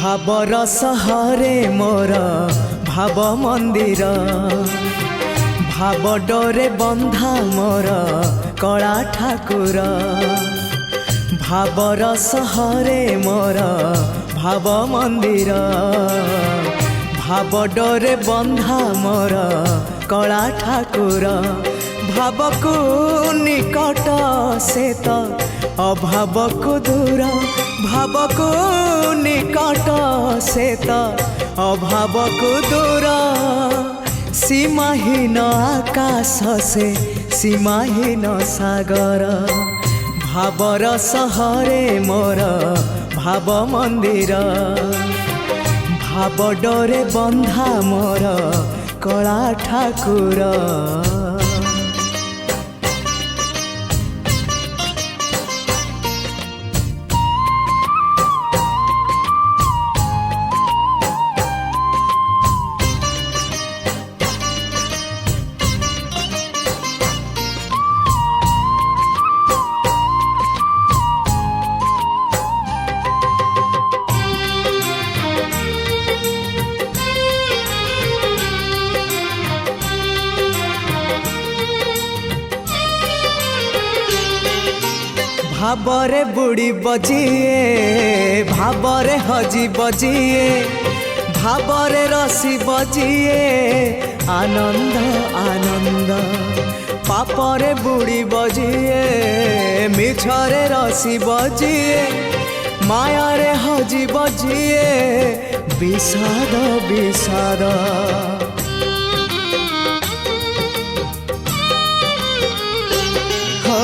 भाबर सहरे मोर भाव मंदिर भाव डोरे बंधा मोर कला ठाकुर भाबर सहरे मोर भाव मंदिर भाव डोरे बंधा मोर कला ठाकुर भाव को निकट से तो अभाव को दूर भाव को निकट से तो अभाव को दूर सीमाहीन आकाश से सीमाहीन सागर भावर सहरे मोर भाव मंदिर भाव डोरे बंधा मोर कला ठाकुर। भावरे बुड़ी बजिए भावरे हजी बजिए भावरे रसी बजिए आनंद आनंद पापरे बुड़ी बजिए मिछरे रसी बजिए मायारे हजी बजिए विषाद विषाद।